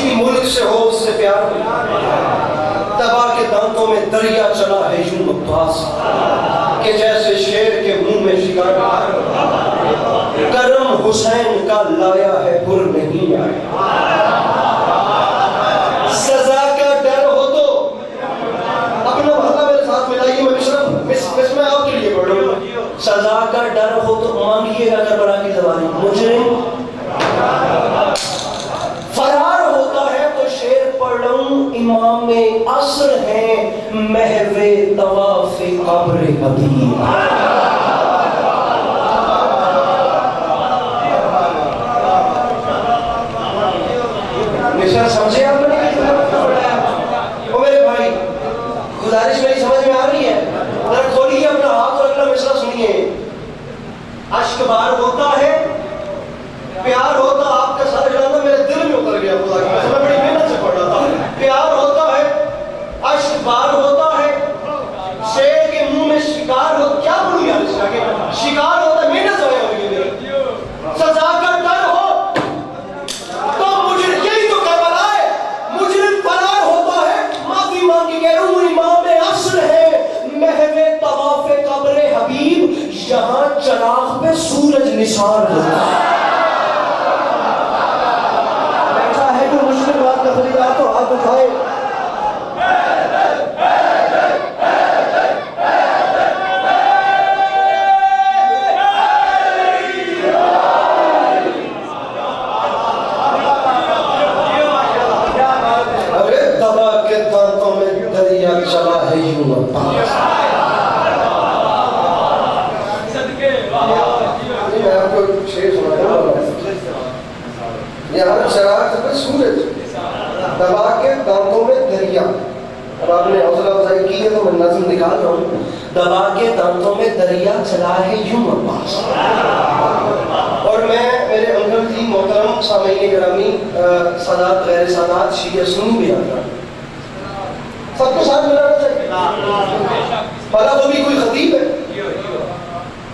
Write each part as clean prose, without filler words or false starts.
کسی ملک سے ہو اس سے پیار دبا کے دانتوں میں دریا چلا ہے یوں عباس کہ جیسے شیر کے منہ میں شکار کرم حسین کا لایا ہے پر نہیں آیا سزا کا ڈر ہو تو اپنا بھالا میرے ساتھ ملائیے میں آپ کے لیے پڑھ رہا ہوں سزا کا ڈر ہو تو مانگیے گا کربلا کی زبانی مجرم فرار ہوتا ہے تو شیر پڑھ لوں امام عصر ہیں محو طواف قبر حبیب مشرا سمجھے آپ نے او میرے بھائی گزارش میری سمجھ میں آ رہی ہے ذرا کھولیے اپنا ہاتھ اور اگلا مشرا سنیے اشک بار ہوتا ہے پیار ہوتا آپ کا ساتھ جانا میرے دل میں اتر گیا خدا کی قسم میں بڑی محنت سے پڑھ رہا تھا پیار ہوتا ہے اشک بار ہوتا ہے شیر کے منہ میں شکار ہو کیا بولوں یار اس کا شکار ہوتا ہے محنت ضائع ہو گئی میری سزا کا ڈر ہو تو مجرم یہی تو کربلا ہے مجرم فرار ہوتا ہے معافی مانگی کہہ رہا ہوں امام عصر ہے محو طواف قبر حبیب یہاں چراغ پہ سورج نثار ہوتا ہے تو ہاتھ اٹھائے ارے دبا کے دانتوں میں دریا چلا ہے یوں عباس میں آپ کو شعر سناتا ہوں یہاں چراغ پہ سورج دبا کے دانتوں میں دریا اب آپ نے حوصلہ افزائی کی ہے تو میں نظم نکال رہا ہوں دبا کے دانتوں میں دریا چلا ہے یوں عباس اور میں میرے انکل تھی محترم سامعین گرامی سادات غیر سادات شیعہ سنی بھی آتا سب کو ساتھ ملانا چاہیے بھلا وہ بھی کوئی خطیب ہے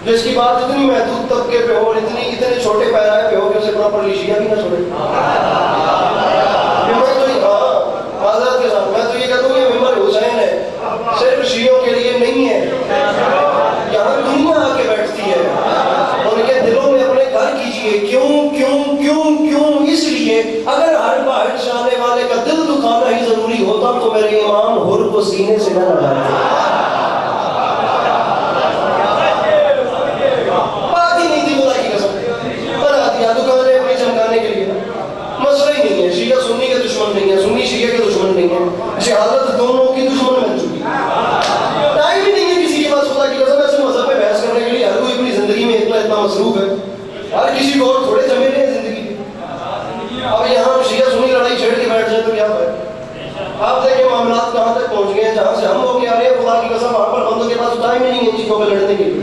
جس کی بات اتنی محدود طبقے پہ ہو اور اتنے چھوٹے پیرائے پہ ہو کہ اسے پراپرلی شیعہ بھی نہ سنے میں تو یہ کہتا ہوں یہ ممبر حسین ہے صرف شیعوں کے لیے نہیں ہے یہاں دنیا آ کے بیٹھتی ہے ان کے دلوں میں اپنے گھر کیجئے کیوں کیوں کیوں کیوں اس لیے اگر ہر باہر جانے والے کا دل دکھانا ہی ضروری ہوتا تو میرے امام حر کو سینے سے نہ لگاتے بات ہی نہیں تھی خدا کی قسم بنا دیا دکانیں اپنی چمکانے کے لیے مسئلہ ہی نہیں ہے شیعہ سنی کے دشمن نہیں ہے سنی شیعہ کے دشمن نہیں ہے شہادت دونوں کی دشمن بن چکی ٹائم ہی نہیں ہے کسی کے پاس خدا کی قسم ایسے مذہب پہ بحث کرنے کے لیے ہر کوئی اپنی زندگی میں اتنا مصروف ہے ہر کسی کو اور تھوڑے جمے ہیں زندگی میں اب یہاں شیعہ سنی لڑائی چھیڑ کے بیٹھ جائے تو کیا ہے آپ دیکھیں معاملات کہاں تک پہنچ گئے ہیں جہاں سے ہم ہو کے آ رہے ہیں خدا کی قسم وہاں پر بندوں کے پاس ٹائم ہی نہیں ہے ان چیزوں پہ لڑنے کے لیے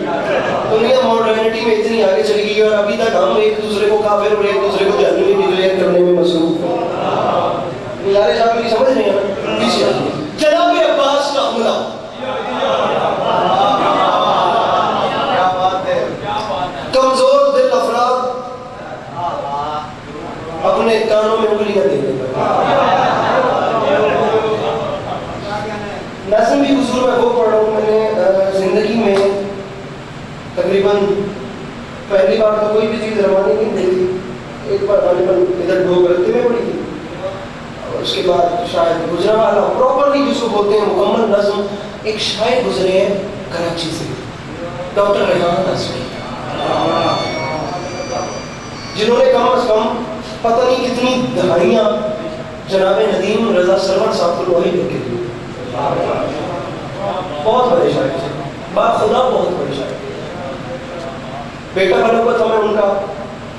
دنیا ماڈرنٹی میں اتنی آگے چلی گئی اور ابھی تک ہم ایک دوسرے کو کافر اور ایک دوسرے کو جہنمی ڈکلیئر کرنے میں مصروف ہیں گزارش آپ کی سمجھ نہیں ہے جناب عباس کا حملہ کمزور دل افراد اپنے کانوں میں انگلیاں دینے نظم بھی حضور میں وہ پڑھ رہا ہوں میں نے زندگی میں تقریباً پہلی بار تو کوئی بھی چیز روانی نہیں دیکھی ایک بار غالباً ادھر ڈھوک رکھتے میں پڑھی تھی اس کے بعد شاید گجرا والا پراپرلی جس کو بولتے ہیں مکمل نظم ایک شاعر گزرے ہیں کراچی سے ڈاکٹر ریحان ناصری جنہوں نے کم از کم پتہ نہیں کتنی دہائیاں جناب ندیم رضا سرور صاحب کو لوہے لکھ کے دی بہت بڑے شاعر تھے با خدا بہت بڑے شاعر بیٹا بنا ہوا تھا میں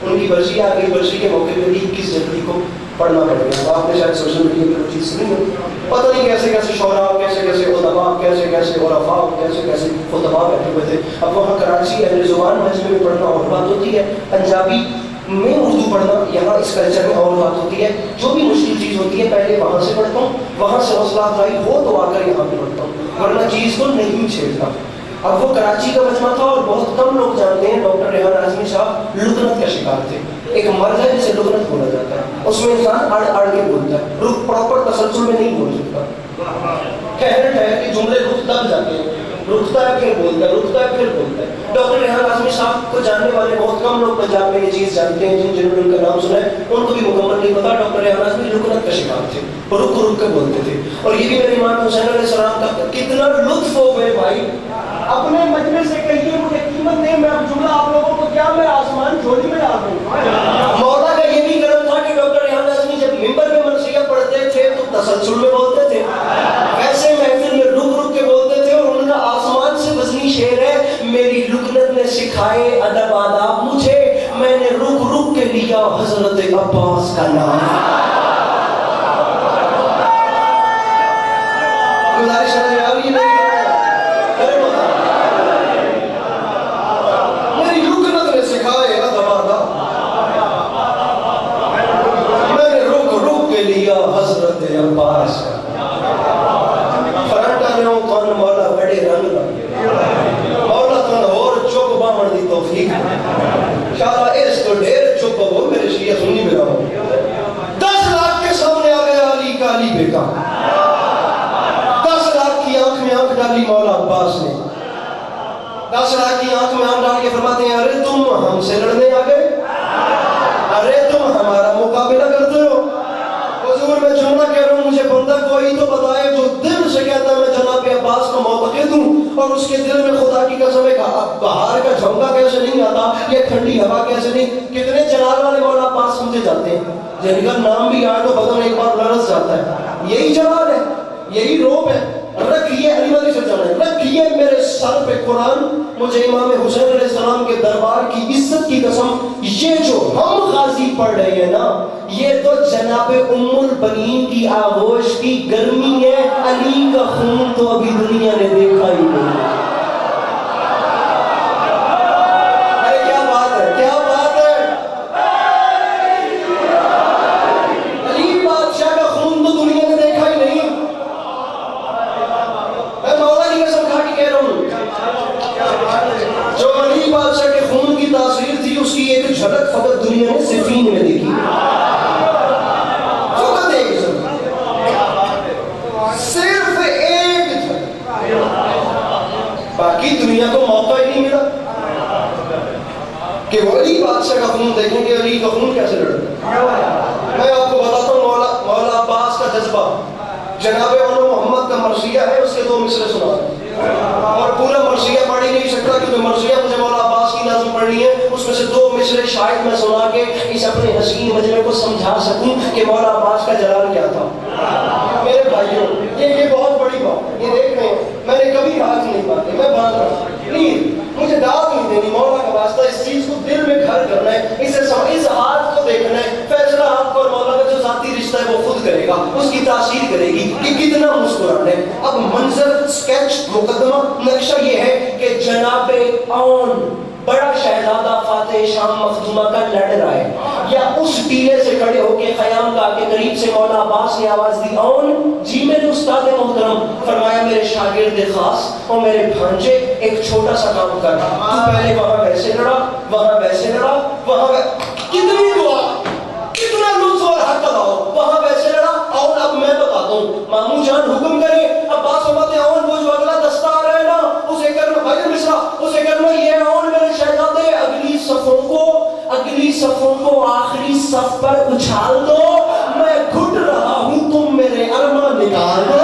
ان کی برسی آ گئی برسی کے موقع پہ بھی 21 جنوری کو پڑھنا پڑ گیا آپ نے شاید سوشل میڈیا پہ وہ چیز سنی ہو پتہ نہیں کیسے کیسے شعراء کیسے کیسے ادبا کیسے کیسے عرفاء کیسے کیسے خطباء بیٹھے ہوئے تھے اب وہاں کراچی اہل زبان مجمع میں پڑھنا اور بات ہوتی ہے پنجابی میں اردو پڑھنا یہاں اس کلچر میں اور بات ہوتی ہے جو بھی مشکل چیز ہوتی ہے پہلے وہاں سے پڑھتا ہوں وہاں سے حوصلہ افزائی ہو تو آ کر یہاں پہ پڑھتا ہوں ورنہ چیز کو نہیں چھیڑتا اب وہ کراچی کا مجمع تھا اور بہت کم لوگ جانتے ہیں ڈاکٹر ریحان اعظمی صاحب لکنت کا شکار تھے ایک مرض ہے جسے لکنت بولا جاتا ہے اس میں انسان اڑ اڑ کے بولتا ہے رکتا ہے پھر بولتا ہے، رکتا ہے پھر بولتا ہے۔ ڈاکٹر ریحان اعظمی صاحب کو جاننے والے بہت کم لوگ پنجاب میں یہ چیز جانتے ہیں، جنہوں نے ان کا نام سنا ہے ان کو بھی مکمل نہیں پتا۔ ڈاکٹر ریحان اعظمی رکنت کا شکار تھے، رک رک کے بولتے تھے، اور یہ بھی میرے امام حسین علیہ السلام کا کتنا لطف ہو گئے بھائی، اپنے مجمع سے کہیے مجھے قیمت نہیں، میں اب جملہ آپ لوگوں کو کیا میں آسمان جھولی میں ڈال دوں۔ مولا کا یہ بھی کرم تھا کہ ڈاکٹر ریحان اعظمی جب ممبر میں مرثیہ پڑھتے تھے تو تسلسل میں بولتے تھے، ویسے محفل میں رک رک کے بولتے تھے، اور ان کا آسمان سے وزنی شعر ہے، میری لکنت نے سکھائے ادب آداب مجھے، میں نے رک رک کے لیا حضرت عباس کا نام۔ گزارش ہے یہ نہیں میری لکنت نے سکھائے ادب آداب، میں نے رک رک کے لیا حضرت عباس کا۔ فرنٹا نے ہوں کون مولا بڑے رنگ مولا تن اور چوک باہر دی توفیق شارہ اس تو ڈھیر چوک وہ میرے شیعہ سنی میں رہا 10 لاکھ کے سامنے آ گیا علی کا علی بیٹا، 10 لاکھ کی آنکھ میں آنکھ ڈالی مولا عباس نے، 10 لاکھ کی آنکھ میں آنکھ ڈال کے فرماتے ہیں ارے تم ہم سے لڑنے آ گئے، ارے تم ہمارا مقابلہ کرتے ہو۔ حضور میں جملہ کہہ رہا ہوں، مجھے بندہ کوئی تو بتائے جو دل سے کہتا ہے میں جناب عباس کو معتقد ہوں، اور اس کے دل میں خدا کی قسم ہے بہار کا جھونکا کیسے نہیں آتا، یہ ٹھنڈی ہوا کیسے نہیں، کتنے جلال والے مولا عباس سمجھے جاتے ہیں، جن کا نام بھی آئے تو بدن ایک بار لرز جاتا ہے، یہی جلال ہے، یہی روپ ہے۔ رکھیے علی والی سے جانا ہے، رکھیے میرے سر پہ قرآن، مجھے امام حسین علیہ السلام کے دربار کی عزت کی قسم، یہ جو ہم غازی پڑھ رہے ہیں نا، یہ تو جناب ام البنین کی آغوش کی گرمی ہے، علی کا خون تو ابھی دنیا نے دیکھا ہی نہیں۔ ارے کیا بات ہے، کیا بات ہے، علی بادشاہ کا خون تو دنیا نے دیکھا ہی نہیں۔ میں مولا کی قسم کھا کے کہہ رہا ہوں، جو علی بادشاہ کے خون کی تاثیر تھی اس کی ایک جھلک فقط دنیا نے صفین میں دیکھی، فقط ایک جھلک، صرف ایک جھلک، باقی دنیا کو موقع ہی نہیں ملا کہ وہ علی بادشاہ کا خون دیکھیں کہ علی کا خون کیسے لڑتا ہے۔ میں آپ کو بتاتا ہوں مولا عباس کا جذبہ، جناب انو محمد کا مرثیہ ہے، اس کے 2 مصرے سنا، اور پورا مرثیہ پڑھ ہی نہیں سکتا کیونکہ مرثیہ مجھے مولا عباس کی نظم پڑھنی ہے، اس میں سے 2 مصرے شاید میں سنا کے اس اپنے حسین مجمع کو سمجھا سکوں کہ مولا عباس کا جلال کیا تھا۔ میرے بھائیوں یہ بہت بڑی بات، یہ دیکھ رہے ہیں میں نے کبھی ہاتھ نہیں باندھے، میں باندھ رہا ہوں، پلیز مجھے دعوت نہیں دینی، مولا کا واسطہ اس چیز کو دل میں گھر کرنا ہے، اس ہاتھ کو دیکھنا ہے، فیصلہ آپ کو اور مولا کا جو ذاتی رشتہ ہے وہ خود کرے گا، اس کی تاثیر کرے گی کہ کتنا مسکرانا ہے۔ اب منظر سکیچ مقدمہ نقشہ یہ ہے کہ جناب اون بڑا شہزادہ فاتح شام مخدومہ کا لڑ رہا ہے، یا اس ٹیلے سے کھڑے ہو کے خیام کا کے قریب سے مولا عباس نے آواز دی، اون جی میرے استاد محترم، فرمایا میرے شاگرد خاص اور میرے بھانجے ایک چھوٹا سا کام کر، تو پہلے وہاں ویسے لڑا، وہاں ویسے لڑا، وہاں کتنی دعا، کتنا لطف اور حق ادا، وہاں ویسے لڑا، اور اب میں بتاتا ہوں ماموں جان حکم کرے، عباس فرماتے ہیں اون وہ جو اگلا دستہ آ رہا ہے نا اسے کرنا، بھائی مصرا اسے کرنا یہ اون میرے شہزادے اگلی صفوں کو آخری صف پر اچھال دو، میں گھٹ رہا ہوں تم میرے ارمان نکال دو۔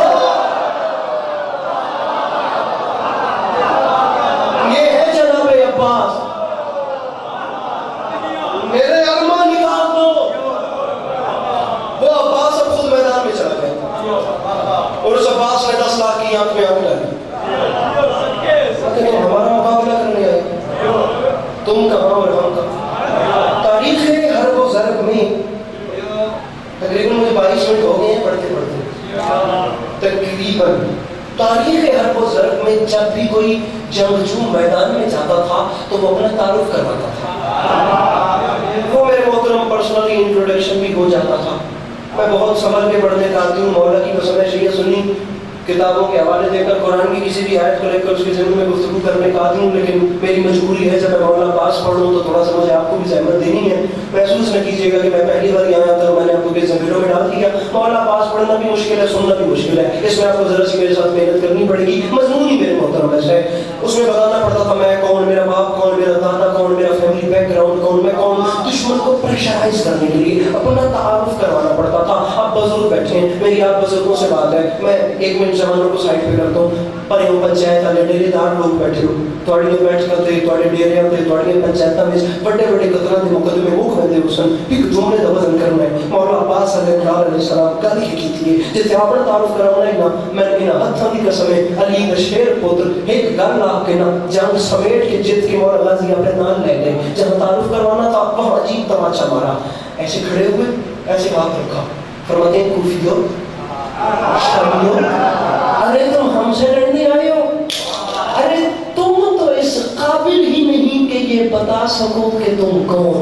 یہ ہے جناب عباس، میرے ارمان نکال دو۔ وہ عباس اب خود میدان میں چلا گیا اور اس عباس نے 10 لاکھ کی آنکھ میں آنکھ ڈالی، تم ہمارا مقابلہ کرنے آئے، تم کہاں اور ہم کہاں۔ تاریخ حرب و ضرب میں تقریباً مجھے 22 منٹ ہو گئے ہیں پڑھتے پڑھتے، تقریباً تاریخ حرب و ضرب میں جب بھی کوئی جنگجو میدان میں جاتا تھا تو وہ اپنا تعارف کرواتا تھا، وہ میرے محترم پرسنلی انٹروڈکشن بھی ہو جاتا تھا۔ میں بہت سمجھ کے پڑھنے کا آتی ہوں، مولا کی قسم ہے شیعہ سنی کتابوں کے حوالے دے کر قرآن کی کسی بھی آیت کو لے کر اس کے ذمن میں گفتگو کرنے کا آدمی ہوں، لیکن میری مجبوری ہے جب میں مولانا عباس پڑھ لوں تو تھوڑا سا مجھے آپ کو بھی زحمت دینی ہے. محسوس نہ کیجیے گا کہ میں پہلی بار آیا تھا میں نے آپ کو کس زمینوں میں ڈال دیا. مولانا عباس پڑھنا بھی مشکل ہے، سننا بھی مشکل ہے، اس میں آپ کو ذرا سی میرے ساتھ محنت کرنی پڑے گی. مضمون ہی میرے محترم ہے، اس میں بتانا پڑتا تھا میں کون، میرا باپ کون، میرا دادا کون، میرا فیملی بیک گراؤنڈ کون، میں کون. دشمن کو پریشرائز کرنے کے لیے اپنا تعارف کروانا پڑتا تھا. اب بزرگ بیٹھے ہیں، میری آپ بزرگوں سے بات ہے، میں ایک منٹ زمانوں کو سائڈ پہ کرتا ہوں. پریوں پنچایت والے ڈیرے دار لوگ بیٹھے ہو، تھوڑی بیٹھ کرتے تھوڑے ڈیرے ہوتے تھوڑی پنچایتوں میں بڑے بڑے قطروں کے مقدمے مک بندے حسن ایک جملے کا وزن کرنا ہے. مولانا عباس علیہ السلام گل کی تھی جیسے اپنا تعارف کرانا ہے نا، میں ان ہاتھوں کی قسم ہے علی کا شیر پتر ایک گل آ کے نا جنگ سمیٹ کے جیت کے مولا غازی اپنے نام لے گئے. جب تعارف کروانا تھا وہاں عجیب تماشا مارا، ایسے کھڑے ہوئے ایسے ہاتھ رکھا، فرماتے ہیں کوفیو شامیوں ارے تم ہم سے لڑنے آئے ہو، ارے تم تو اس قابل ہی نہیں کہ یہ بتا سکو کہ تم کون.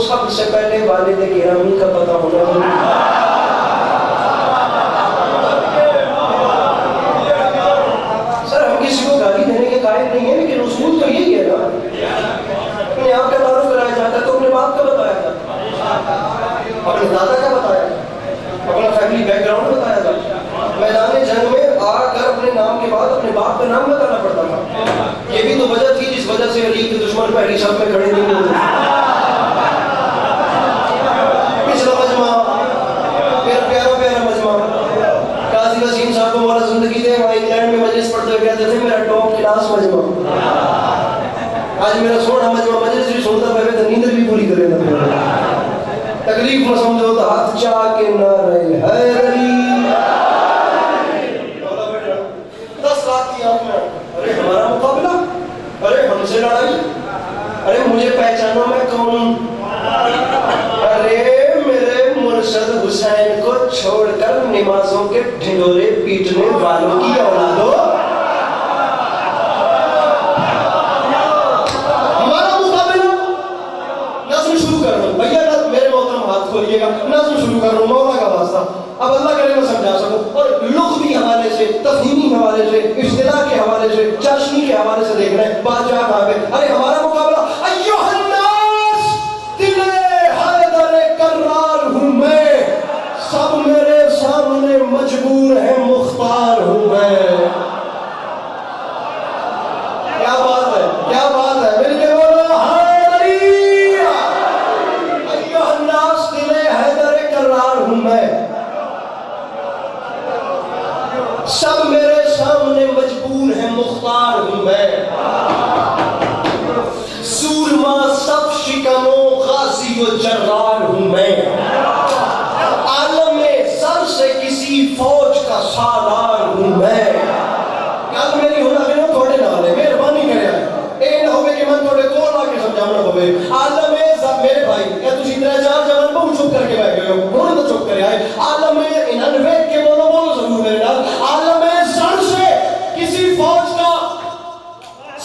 سب سے پہلے والد گرامی کا پتہ ہونا ضروری ہے. سر ہم کسی کو گالی دینے کے قائل نہیں ہیں، لیکن اصول تو یہی ہے نا. اپنے آپ کا تعارف کرایا جاتا ہے تو اپنے باپ کا بتایا جاتا، اپنے دادا کا بتایا جاتا، اپنا فیملی بیک گراؤنڈ بتایا جاتا. میدان جنگ میں آ کر اپنے نام کے بعد اپنے باپ کا نام بتانا پڑتا تھا. یہ بھی تو وجہ تھی جس وجہ سے علی کے دشمن پہلی صف میں کھڑے نہیں ہوتے. آج میرا سونا مجمع مجلس بھی سنتا پہلے تو نیندر بھی پوری کرے گا. تکلیف میں سمجھو تو ہاتھ چاہ کے نہ رہے حیدری 10 لاکھ کی آپ میں. ارے ہمارا مقابلہ، ارے ہم سے لڑائی، ارے مجھے پہچانا میں کون. ارے میرے مرشد حسین کو چھوڑ کر نمازوں کے ڈھنڈورے پیٹنے والوں کی اولادوں. نظم شروع کر رہا ہوں مولا کا واسطہ، اب اللہ کرے میں سمجھا سکوں. اور لغوی حوالے سے، تفہیمی حوالے سے، اصطلاح کے حوالے سے، چاشنی کے حوالے سے دیکھ رہے ہیں بادشاہ کہاں پہ. ارے ہمارا مقابلہ ایھا الناس دل حیدر کرار ہوں میں، سب میرے سامنے مجبور ہے مختار ہوں میں. کیا بات ہے، کیا بات ہے. مل کے بولو میں، سب میرے سامنے مجبور ہے مختار ہوں میں. سورما سب شکموں غازی و جرار ہوں میں. عالم سر سے کسی فوج کا سالار ہوں میں. کل میری ہونا بھی نہ تھوڑے نال ہے، مہربانی کرے اے نہ ہوئے کہ میں تھوڑے کول آ کے سمجھانا ہوئے. عالم میرے بھائی اے تسی 3-4 جوان بہت چپ کر کے بیٹھ گئے ہو، ہوں تو چپ کرے آئے. عالم انہوں نے کے بولو بولو ضرور میرے نال. عالم سر سے کسی فوج کا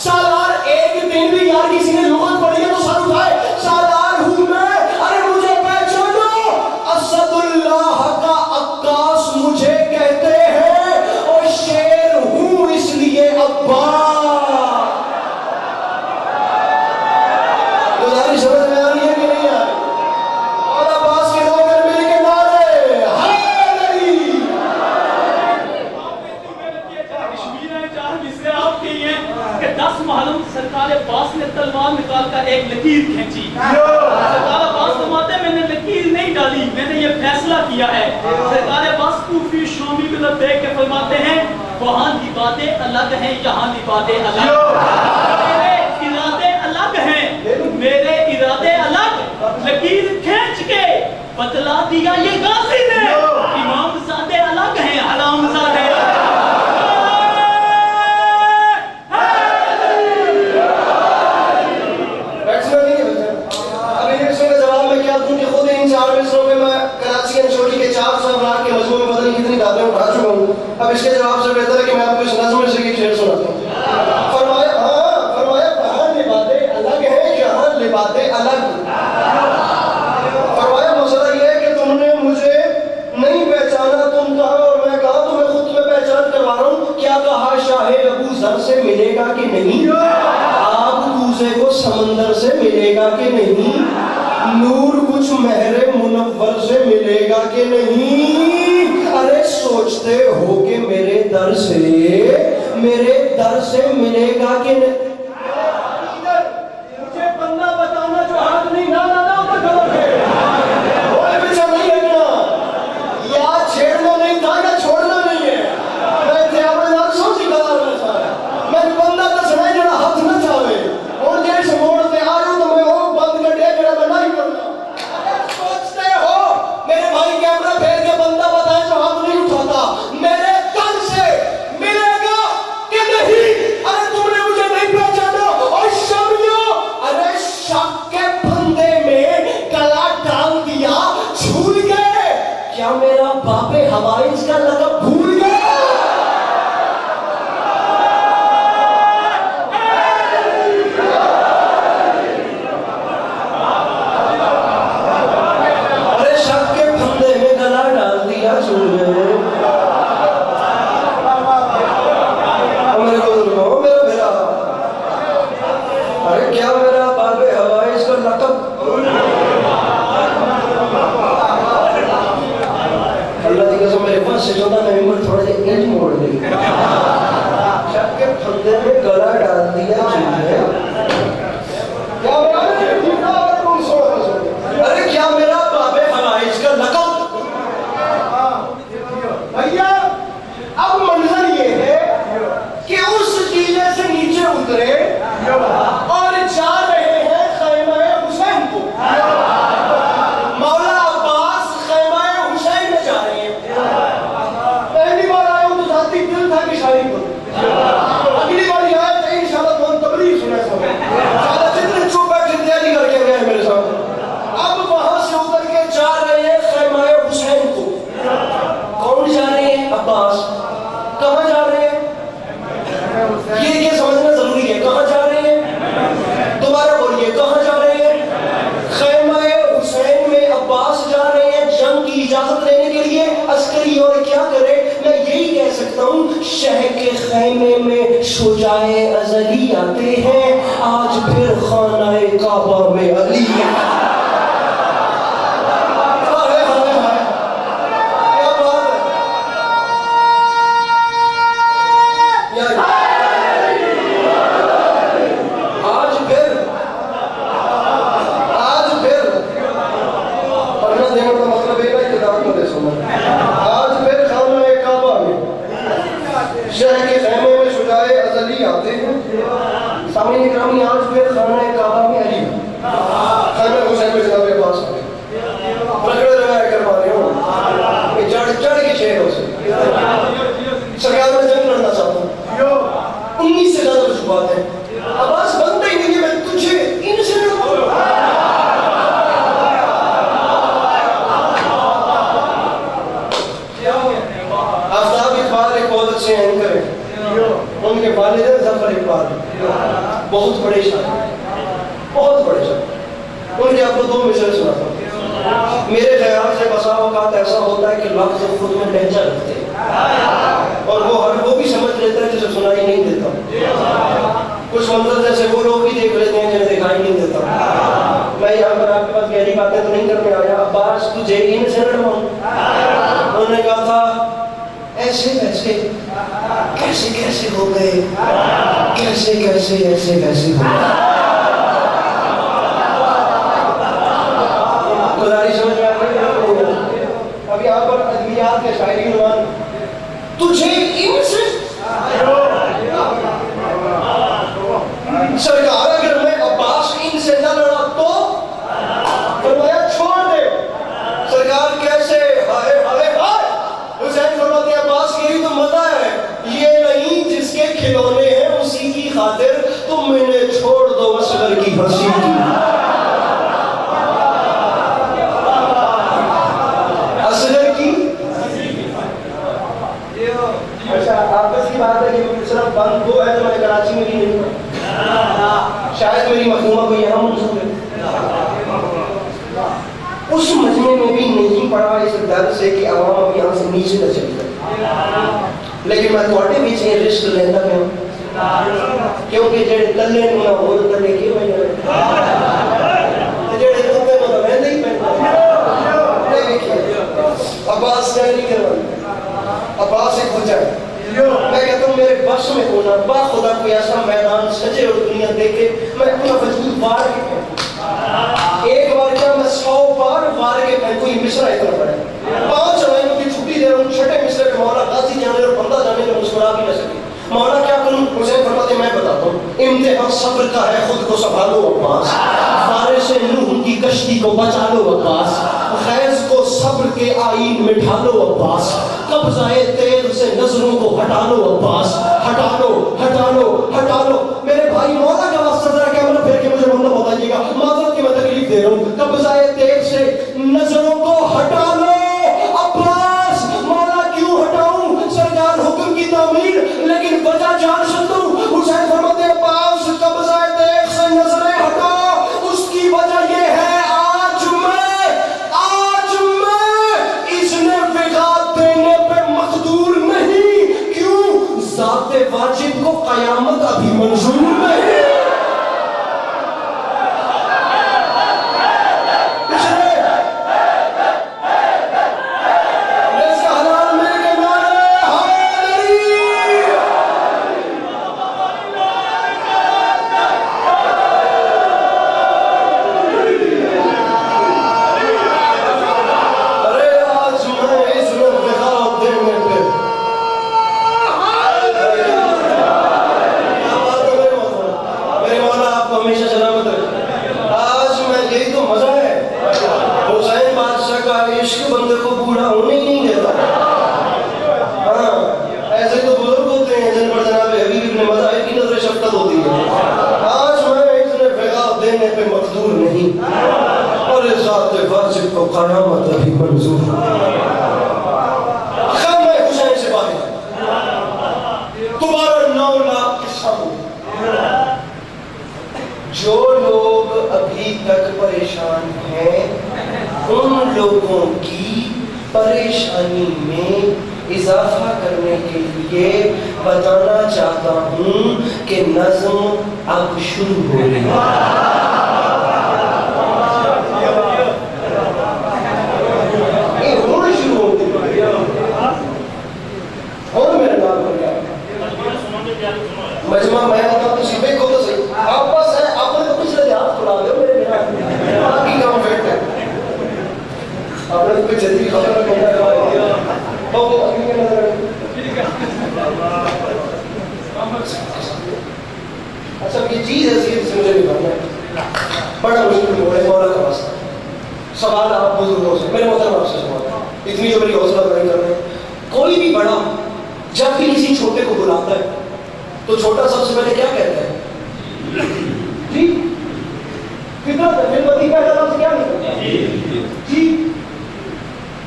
سالار، ایک دن بھی یار کسی نے لغت پڑھی ہے تو سر اٹھائے. سالار ہوں میں، ارے مجھے پہچانو. اسد اللہ کا عکاس مجھے کہتے ہیں اور شیر ہوں اس لیے ابا. گزارش سمجھ میں آ رہی ہے کہ نہیں آ رہی؟ اور عباس کے لوگ مل کے نعرے حیدری. کہ 10 محرم سرکار عباس نے تلوار نکال کر ایک لکیر کھینچی. سرکار عباس فرماتے ہیں میں نے لکیر نہیں ڈالی، میں نے یہ فیصلہ کیا ہے. سرکار عباس کوفی شامی کو دیکھ کے فرماتے ہیں وہاں کی باتیں الگ ہیں، یہاں کی باتیں الگ. میرے ارادے الگ ہیں، میرے ارادے الگ. لکیر کھینچ کے بتلا دیا یہ غازی نے. امام زادے الگ ہیں، حرام زادے ایکسلنٹ ملے گا کہ نہیں؟ آب کوزے کو سمندر سے ملے گا کہ نہیں؟ نور کچھ مہر منور سے ملے گا کہ نہیں؟ ارے سوچتے ہو کہ میرے در سے ملے گا کہ نہیں؟ مجھے بندہ بتانا جو ہاتھ نہیں نہ اوپر کھڑا ہے اوے پیچھے نہیں ہٹنا، یا چھیڑنا نہیں تھا یا چھوڑنا نہیں ہے۔ میں تے اپنے نال سوچی قرار میں تھا، میں بندہ دسنا جڑا ہاتھ نہ چاہے، اور جس موڑ تے آ جاؤ تو میں وہ بند کر دیا جڑا میں نہیں کرنا۔ سوچتے ہو میرے بھائی کیمرہ پھیر کے بندہ بتائے جو ہاتھ نہیں اٹھاتا، میرے تن سے ملے گا کہ نہیں؟ ارے تم نے مجھے نہیں پہچانا، اور شامیوں ارے شک کے پھندے میں گلا ڈال دیا، جھول گئے کیا میرا باپ حوائج کا لقب بھول گئے؟ ارے شک کے پھندے میں گلا ڈال دیا، جھول گئے۔ میرے کو دلو میرا بھیرا، ارے کیا میرا باپ حوائج کا لقب؟ اللہ کی قسم میرے پاس سے 14 نومبر تھوڑا جا اینج موڑ دی، شک کے پھندے میں گلا ڈال دیا، جھول گئے۔ کیا ارے کیا میرا باپ حوائج کا لقب؟ بھیا اب منظر یہ ہے کہ اس ٹیلے سے نیچے اترے اور جا رہے ہیں خیمہ حسین کو، مولا عباس خیمہ حسین میں جا رہے ہیں۔ پہلی بار آیا ہوں تو ذاتی دل تھا کہ شاعری کروں، اگلی بار یہ آیا تھا انشاءاللہ تو ہم تبلیغ سنے سب سارا جتنے چوپ بیٹھے تیاری کر کے گئے میرے سامنے۔ اب وہاں سے اتر کے جا رہے ہیں خیمہ حسین کو۔ کون جا رہے ہیں؟ عباس۔ کہاں جا رہے ہیں؟ یہ سمجھنا ضروری ہے، کہاں جا رہے ہیں؟ دوبارہ بولیے، کہاں جا رہے ہیں؟ خیمہ حسین میں عباس جا رہے ہیں جنگ کی اجازت لینے کے لیے۔ عسکری اور کیا کرے، میں یہی کہہ سکتا ہوں شہ کے خیمے میں شجاع ازلی آتے ہیں، آج پھر خانہ کعبہ میں علی ہے۔ سامنے اکرامی آج پھر خانہ کعبہ میں علی خانہ حسین میں جناب عباس رکڑے روایت کروا رہے ہوں کہ چڑھ کے شہروں سے سرکار میں جنگ لڑنا چاہتا ہوں، 19 سے زیادہ تجربات ہیں، عباس بنتا ہی نہیں ہے، میں تجھے ان سے لڑوں۔ آفتاب اقبال ایک بہت اچھے اینکر ہیں، ان کے والد ظفر اقبال بہت بڑے شاعر، بہت بڑے شاعر۔ ان کے آپ کو 2 مثال سناتا ہوں۔ میرے خیال سے بسا اوقات ایسا ہوتا ہے کہ لفظ خود میں لہجہ رکھتے ہیں اور وہ بھی سمجھ لیتا ہے جسے سنائی نہیں دیتا۔ کچھ منظر جیسے وہ لوگ بھی دیکھ لیتے ہیں جنہیں دکھائی نہیں دیتا۔ میں یہاں پر آپ کے پاس گہری باتیں تو نہیں کرنے آیا، عباس تجھے ان سے لڑواؤں۔ انہوں نے کہا تھا ایسے کیسے کیسے کیسے ہو گئے، کیسے کیسے ایسے کیسے ہو گئے۔ گزاری سمجھ میں آ رہی ہے؟ اب یہاں پر ادبیات کے شاعری عنوان تجھے ان سے سرکار اگر میں عباس ان سے نہ لڑا تو فرمایا چھوڑ دے۔ سرکار کیسے؟ ہائے ہائے ہائے۔ حسین فرماتے ہیں عباس یہی تو مزہ ہے، یہ نہیں جس کے کھلونے ہیں اسی کی خاطر تم انہیں چھوڑ دو اصغر کی ہنسی کی۔ اصغر کی اچھا آپس کی بات ہے کہ صرف بند وہ ہے تو میں کراچی میں بھی نہیں پڑھا، شاید میری مفہومہ کو یہاں منسوخ ہے۔ اس مجمع میں بھی نہیں پڑھا اس ڈر سے کہ عوام اب یہاں سے نیچے نہ چلی جائے، لیکن میں تھوڑے بھی سے رسک لینا میں کیونکہ جڑے تلے نو نہ ہو تلے کی ہوئی جائے جڑے کتے نو تو میں نہیں پہنتا عباس سے نہیں کروائی عباس ایک ہو جائے میں کہتا ہوں میرے بس میں ہونا با خدا کوئی ایسا میدان سجے اور دنیا دیکھے میں اپنا وجود وار کے پہنوں ایک بار کیا میں 100 بار وار کے پہنوں یہ مصرع اتنا پڑے 5 روائیوں کی چھٹی دے رہا ہوں چھٹے مصرع پہ مولا غازی جانے اور بندہ جانے میں مسکرا بھی نہ سکے مولا کیا کروں حسین فرماتے میں بتاتا ہوں امتحان صبر کا ہے خود کو سنبھالو عباس فارس نوح کی کشتی کو بچا لو عباس خیز کو صبر کے آئین میں ڈھالو عباس قبضہ تیل سے نظروں کو ہٹا لو عباس ہٹا لو ہٹا لو ہٹا لو میرے بھائی مولا کا واسطہ ذرا کیمرہ پھیر کے مجھے مطلب بتائیے گا معذرت کی میں تکلیف دے رہا ہوں قبضہ تیل سے نظروں کو ہٹا لو عباس مولا کیوں ہٹاؤں سرکار حکم کی تعمیر لیکن وجہ جان سکتا ہوں حسین فرماتے عباس قبضہ تیل سے نظریں ہٹا اس کی وجہ یہ ہے آج میں اذن وقات دینے پہ مقدور نہیں کیوں ذات واجب کو قیامت ابھی منظور نہیں قیامت ابھی منظور خیر میں حسین سے بات تمہارا 9 لاکھ قصہ ہو جو لوگ ابھی تک پریشان ہیں ان لوگوں کی پریشانی میں اضافہ کرنے کے لیے بتانا چاہتا ہوں کہ نظم اب شروع ہو رہی ہے مجمع میں آتا تو سیبے کو تو صحیح آپ پاس ہے آپ نے تو پچھلے دیہات کھلا دے میرے میرا کی کام فیٹ ہے آپ نے کوئی جدید خبر میں کہنا ہے بہت اگلی کے نظر اچھا یہ چیز ایسی ہے جس سے مجھے نہیں کرنا ہے بڑا مشکل ہے مولا کا واسطہ سوال آپ بزرگوں سے میرے محترم آپ سے سوال اتنی جو میری حوصلہ افزائی کر رہے ہیں کوئی بھی بڑا جب بھی کسی چھوٹے کو بلاتا ہے تو چھوٹا سب سے پہلے کیا کہتا ہے جی فطرت ہے پھر بدی کا لفظ کیا نکلتا ہے جی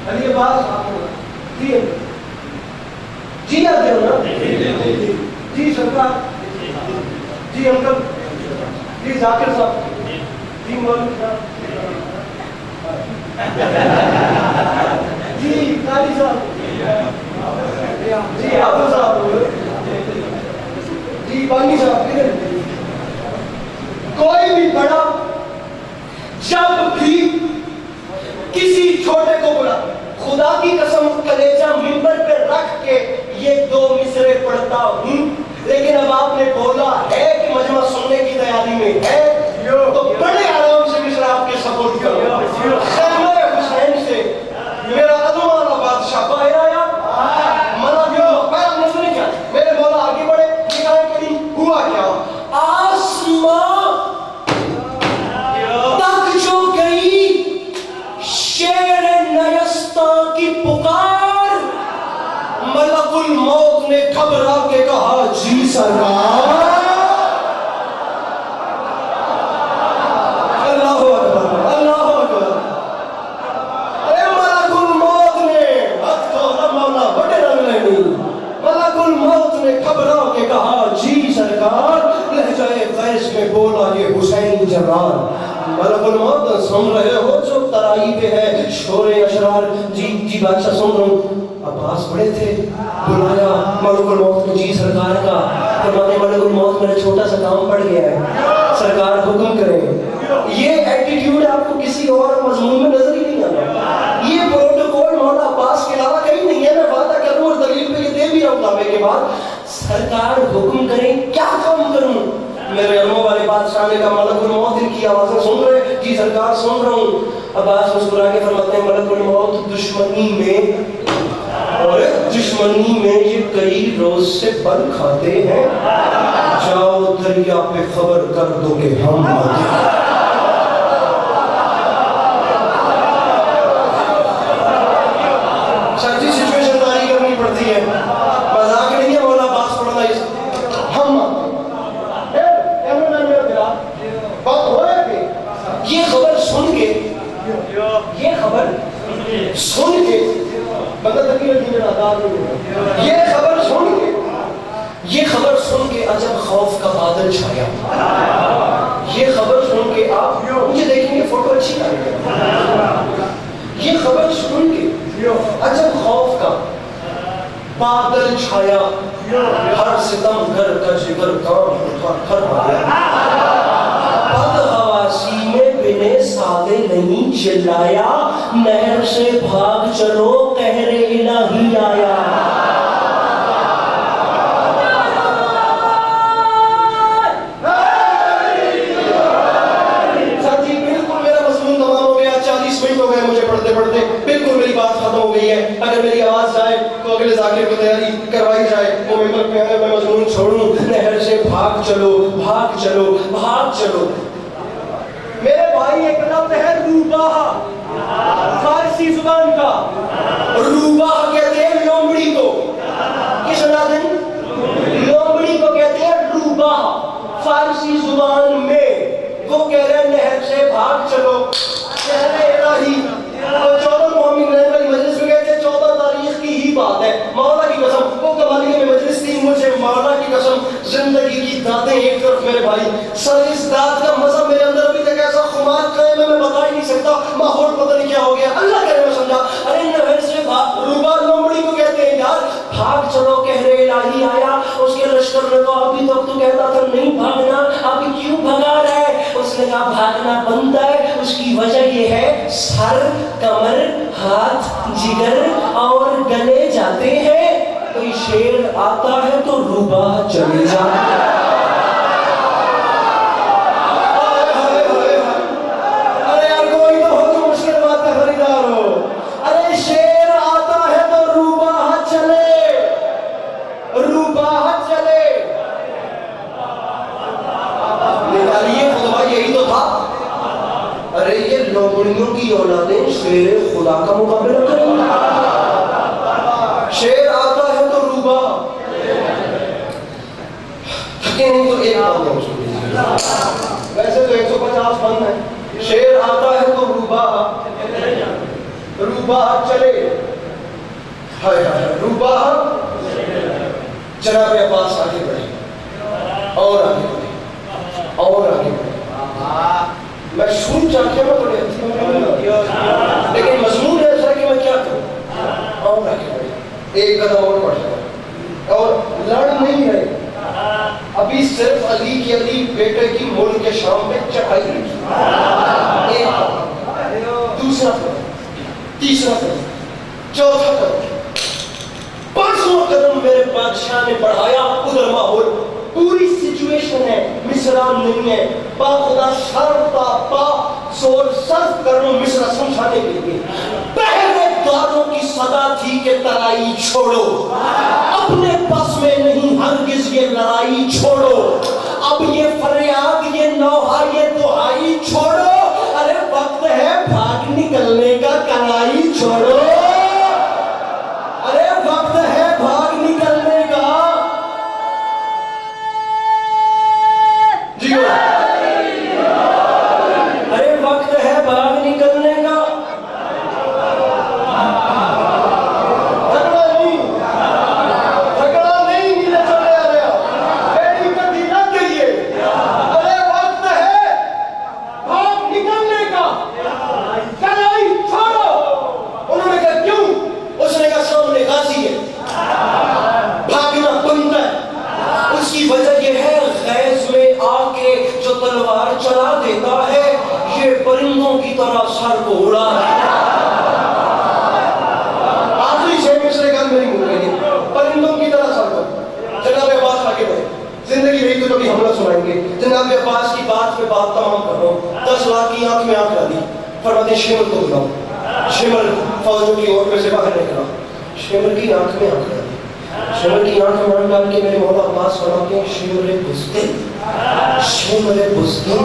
علی عباس جی جی آتے ہو نا جی سرکار جی انکل جی ذاکر صاحب جی مولوی صاحب جی قاری صاحب جی ابو صاحب جی بانی صاحب کوئی بھی بڑا جب بھی کسی چھوٹے کو بلا خدا کی قسم کلیجہ منبر پہ رکھ کے یہ 2 مصرے پڑھتا ہوں لیکن اب آپ نے بولا ہے کہ مجمع سننے کی تیاری میں ہے تو بڑے آرام سے مصرے آپ کے سپورٹ کرو خیمہ حسین سے میرا عدم والا بادشاہ باہر آیا منا جو پہلا نظر نہیں کیا میرے مولا آگے بڑھے نکائیں کریں ہوا کیا آسمان تک جو گئی شیر نیستہ کی پکار ملک الموت نے گھبرا کے کہا جی سرکار اللہ اکبر اللہ اکبر اے ملک الموت نے حد کو مولا بڑے رنگ نہیں ملک الموت نے گھبرا کے کہا جی سرکار لہجہ فیض میں بولا یہ حسین جبران ملک الموت سن رہے ہو جو ترائی پہ ہے شور اشرار جی بادشاہ سن رہا ہوں عباس بڑے تھے, بلایا ملک الموت نے, جی سرکار کا, فرماتے ملک الموت میرا چھوٹا سا کام پڑ گیا ہے, سرکار حکم کریں. یہ ایٹیٹیوڈ آپ کو کسی اور مضمون میں نظر ہی نہیں آتا. یہ پروٹوکول مولا عباس کے علاوہ کہیں نہیں ہے. میں وعدہ کروں اور دلیل پہ یہ دے بھی رہا ہوں دعوے کے بعد, سرکار حکم کریں کیا کام کروں. میرے علموں والے بادشاہ نے کہا ملک الموت ان کی آوازیں سن رہے, جی سرکار سن رہا ہوں. عباس مسکرا کے فرماتے ہیں ملک الموت دشمنی میں یہ کئی روز سے بل کھاتے ہیں, جاؤ دریا پہ خبر کر دو کہ ہم آتے. سچی سچویشن تاری کرنی پڑتی ہے, مذاق نہیں ہے. مولا عباس پڑھنا ہم یہ خبر سن کے یہ خبر سن کے عجب خوف کا بادل چھایا. یہ خبر سن کے آپ مجھے دیکھیں گے, فوٹو اچھی آئے گی. یہ خبر سن کے عجب خوف کا بادل چھایا, ہر ستم گر کا جگر کام اٹھا کر بدحواسی میں بنے سادے نہیں چلایا, نہر سے بھاگ چلو قہر الہی آیا. ساتھی بالکل میرا مضمون تمام ہو گیا, 40 منٹ ہو گئے مجھے پڑھتے پڑھتے, بالکل میری بات ختم ہو گئی ہے. اگر میری آواز جائے تو اگلے ذاکر کو تیاری کروائی جائے, وہ ممبر پہ آئے میں مضمون چھوڑوں. نہر سے بھاگ چلو بھاگ چلو بھاگ چلو. میرے بھائی ایک لفظ ہے روباہ, فارسی زبان کا. روباہ کہتے ہیں لومڑی کو. کس نادن لومڑی کو کہتے ہیں روباہ فارسی زبان میں. وہ کہہ رہے ہیں نہر سے بھاگ چلو شہر الہی. اور 14 مومن رہنے والی مجلس میں کہتے ہیں 14 تاریخ کی ہی بات ہے. مولا کی قسم وہ کمالیہ میں مجلس تھی, مجھے مولا کی قسم زندگی کی داتیں ایک طرف میرے بھائی, سر اس دات کا مزہ میرے اندر ابھی تک ایسا خمار کرے میں بتا ہی نہیں سکتا. ماحول پتہ نہیں کیا ہو گیا, اللہ کرے میں سمجھا. ارے نہر سے بھاگ, روبا لومڑی کو کہتے ہیں یار, بھاگ چلو کہہ رہے الہی آیا. اس کے لشکر نے کہا ابھی تک تو کہتا تھا نہیں بھاگنا, ابھی کیوں بھگا رہا ہے. اس نے کہا بھاگنا بنتا ہے, اس کی وجہ یہ ہے سر کمر ہاتھ جگر اور گلے جاتے ہیں. کوئی شیر آتا ہے تو روبا چلے جاتا ہے. لومڑیوں کی اولادیں شیر خدا کا مقابلہ کریں. شیر آتا ہے تو روبا, تھکے نہیں تو ایک بات ہے اس کو, ویسے تو 150 بند ہے. شیر آتا ہے تو روبا, روبا چلے, ہائے ہائے روبا. جناب عباس آگے بڑھے اور آگے بڑھے اور آگے بڑھے. میں شروع چاہتے میں بڑے لیکن مضمون ہے ایسا کہ میں کیا کروں. اور آگے بڑھے, ایک قدم اور بڑھ جائے اور لڑ نہیں رہے. ابھی صرف علی کی علی بیٹے کی ملک کے شام پہ چڑھائی رہی. ایک قدم, دوسرا قدم, تیسرا قدم, چوتھا قدم, 5واں قدم میرے بادشاہ نے بڑھایا. ادھر ماحول پوری سچویشن ہے, مصرع نہیں ہے. با خدا شرطا با زور صرف کرو مصرع سمجھانے کے لیے. پہلے داروں کی صدا تھی کہ ترائی چھوڑو, اپنے بس میں نہیں ہرگز یہ لڑائی چھوڑو. اب یہ فریاد یہ نوحہ یہ دعائی چھوڑو. ارے وقت ہے بھاگ نکلنے کا, کلائی چھوڑو. ارے وقت ہے بھاگ نکلنے کا. جی ارے وقت ہے بھاگ نکلنے کا. جھگڑا نہیں نیلے چلے آ رہا, میری کٹی نہ کہیے. ارے وقت ہے تلوار چلا دیتا ہے یہ پرندوں کی طرح سر کو اڑا دیتا ہے۔ آخری 6 مصرے گل میری منہ گئی پرندوں کی طرح سر کو۔ جناب عباس آگے بڑھے، زندگی رہی تو کبھی حملہ سنائیں گے۔ جناب عباس کی بات پہ بات تمام کر رہا ہوں۔ 10 لاکھ کی آنکھ میں آنکھ ڈالی، فرماتے ہیں شمر کو بلاؤ۔ شمر فوجوں کی اور میں سے باہر نکلا، شمر کی آنکھ میں آنکھ ڈالی، شمر کی آنکھ میں آنکھ ڈال کے میرے مولا عباس فرماتے ہیں شمر بزدل، شمر بزدل،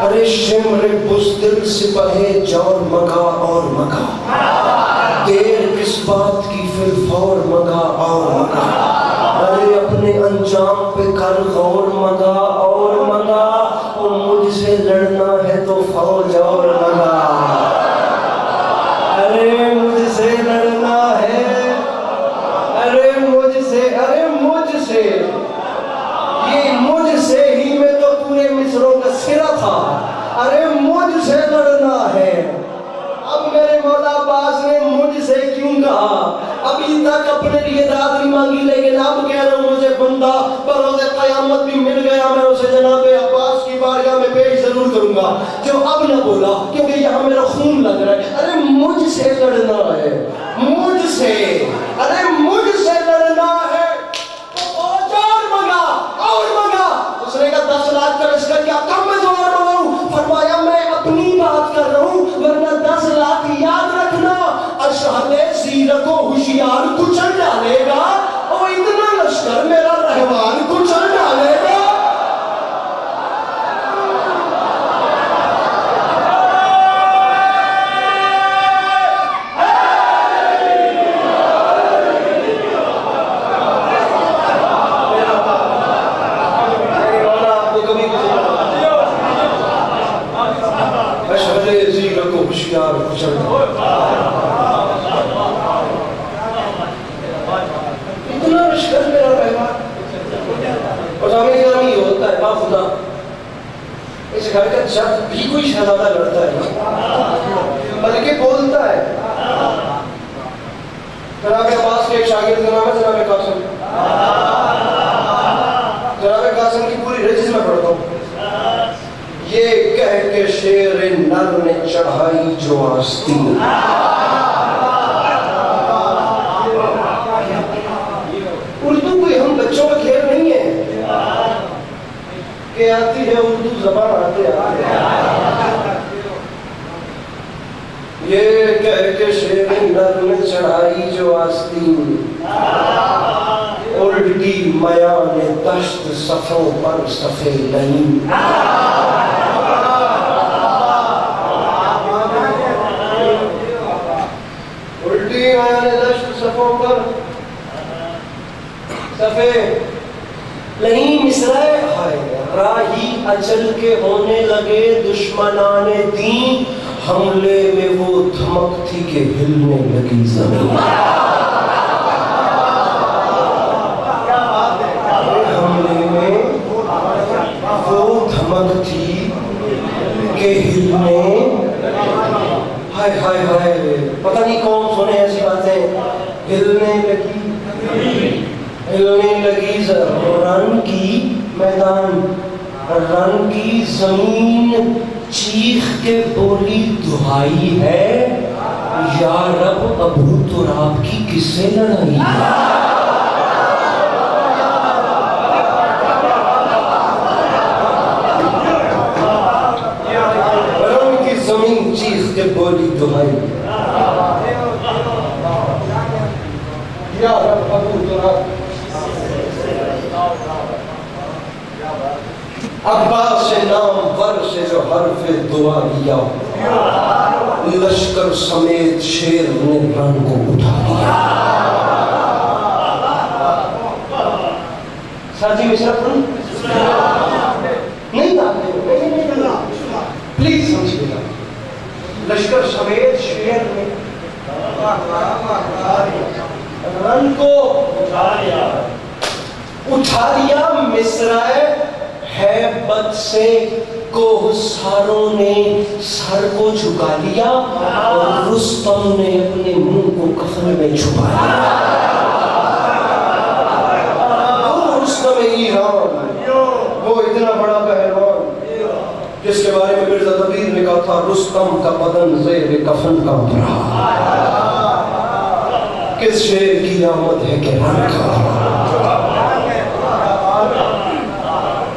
ارے شمر بزدل سپاہے جور مگا اور مگا، دیر کس بات کی پھر فور مگا اور مگا، ارے اپنے انجام پہ کر غور مگا اور مگا، وہ مجھ سے لڑنا ہے تو فوج اور مگا، ارے مجھ سے لڑنا ہے، ارے مجھ سے یہ مجھ سے ہی میں تو پورے مصروں کا سرا تھا، ارے مجھ سے لڑنا ہے۔ اب میرے مولا عباس نے مجھ سے کیوں کہا؟ ابھی تک اپنے لیے داد نہیں مانگی، لیکن اب کہہ رہا ہوں مجھے بندہ بروز قیامت بھی مل گیا، میں اسے جناب عباس کی بارگاہ میں پیش ضرور کروں گا، جو اب نہ بولا کیونکہ یہاں میرا خون لگ رہا ہے۔ ارے مجھ سے لڑنا ہے، مجھ سے، ارے مجھ سے لڑنا ہے اور منگا۔ اس نے کہا 10 لاکھ کا رشتہ کیا کم میں جو اور منگاؤں؟ فرمایا میں اپنی بات کر رہا ہوں، ورنہ 10 لاکھ یاد رکھنا اشہد زیرک و ہوشیار کچل ڈالے گا، اور اتنا لشکر میرا رہوان کچل ڈالے گا۔ اتنا لشکر میرا رہوان، اور سامنے گرامی یہ ہوتا ہے باخدا اس گھر کا جب بھی کوئی شہزادہ لڑتا ہے بلکہ بولتا ہے۔ جناب عباس کے ایک شاگرد کا نام ہے جناب قاسم، جناب قاسم کی پوری رجز میں پڑھتا ہوں۔ یہ کہہ کے شیر نر نے چڑھائی جو آستین، اردو کوئی ہم بچوں کا کھیل نہیں ہے کہ آتی ہے اردو زبان آتے آتے۔ یہ کہہ کے شیر نر نے چڑھائی جو آستین، الٹی میان دشت صفوں پر صفے لئیم، صفے نہیں مصرائے راہی اچل کے ہونے لگے دشمنان دین، حملے میں وہ دھمک تھی کہ ہلنے لگی زمین، حملے میں وہ دھمک تھی کہ ہلنے، ہائے ہائے ہائے پتہ نہیں کون سنے ایسی باتیں، ہلنے لگی رن کی میدان، رن کی زمین چیخ کے بولی دہائی ہے، یا رب ابو تراب کی کس سے لڑائی ہے؟ رن کی زمین چیخ کے بولی دہائی، یا رب ابو تراب۔ عباس سے نام ور سے جو حرف دعا لیا، لشکر سمیت شیر نے رن کو اٹھا لیا۔ ساجی مصرا پڑھوں نہیں پلیز سمجھیے گا، لشکر سمیت شیر نے رن کو اٹھا لیا۔ مصرائے ہیبت سے کوہساروں نے سر کو جھکا لیا، اور رستم نے اپنے منہ کو کفن میں چھپا لیا۔ وہ رستم ایران، وہ اتنا بڑا پہلوان، کے بارے میں مرزا تقیر نے کہا تھا رستم کا بدن زیر کفن کانپ رہا، کس شیر کی آمد ہے کہ رن کانپ رہا،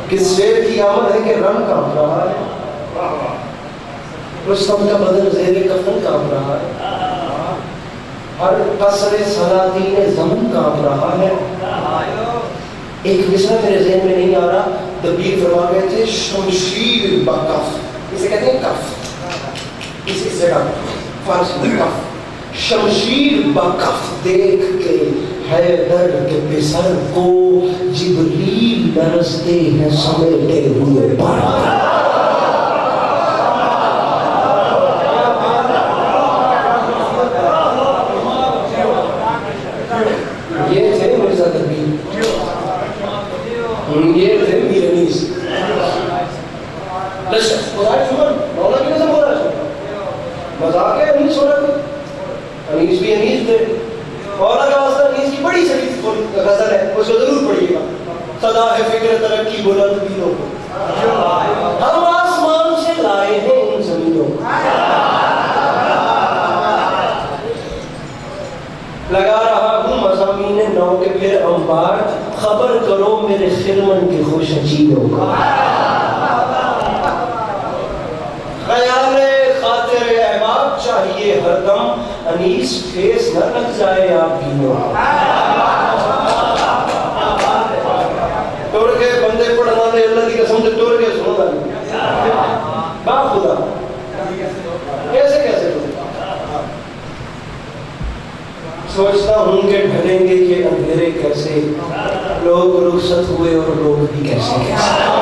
کس شیر کی آمد ہے کہ رن کانپ رہا ہے، رستم کا بدن زیر کفن کانپ رہا ہے، ہر قصر سلاطین زمن کانپ رہا ہے۔ ایک مصرع میرے ذہن میں نہیں آ رہا، دبیر فرما گئے تھے شمشیر بکف، اسے کہتے ہیں کف، اس جگہ فارسی میں کف، شمشیر بکف دیکھ کے حیدر کے پسر کو جبریل لرزتے ہیں سمیٹے ہوئے پر۔ یہ تھے مرزا تقیر، یہ تھے میر انیس۔ لشکر خدای شکر مولا کی نظر ہو رہا ہے، مذاق ہے انیس ہو رہا ہے، انیس بھی انیس تھے۔ مولا کا واسطہ انیس کی بڑی سڑی غزل ہے، اس کو ضرور پڑھیے گا، صدا ہے فکر ترقی بلند بیروں کو، ہم آسمان سے لائے ہیں ان زمینوں کو، لگا رہا ہوں مضامین نو کے پھر انبار، خبر کرو میرے خرمن کے خوش چیزوں کا، خیال خاطر احباب چاہیے ہر دم، انیس ٹھیس نہ لگ جائے آپ گینوں کا۔ توڑ کے بندے پڑھنا دے اللہ کی قسم سے توڑ کے سنو گا با خدا کیسے کیسے سوچتا ہوں کہ ڈھلیں گے یہ اندھیرے کیسے، لوگ رخصت ہوئے اور لوگ بھی کیسے کیسے۔